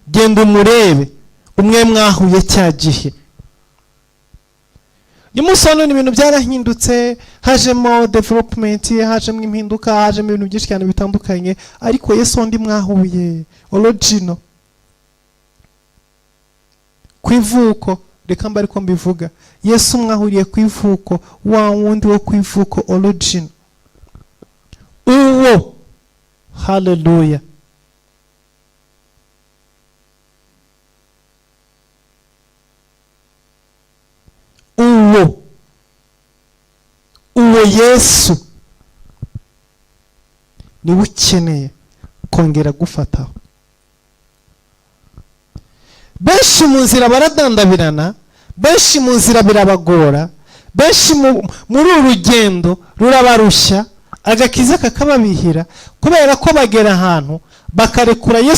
genda umurebe umwe mwahuye cya gihe. uyu munsi hano ni ibintu byarahindutse, hajemo development, hajemo impinduka, hajemo ibintu byinshi cyane bitandukanye, ariko Yesu undi mwahuye original ku ivuko, reka mba ariko mbivuga, Yesu mwahuriye ku ivuko, wa wundi wo ku ivuko original uwo. Hallelujah. uwo Yesu niwe ukeneye kongera gufataho. Benshi mu nzira baradandabirana, benshi mu nzira birabagora, benshi muri uru rugendo rurabarushya, agakiza kakababihira kubera ko bagera ahantu bakarekura Yesu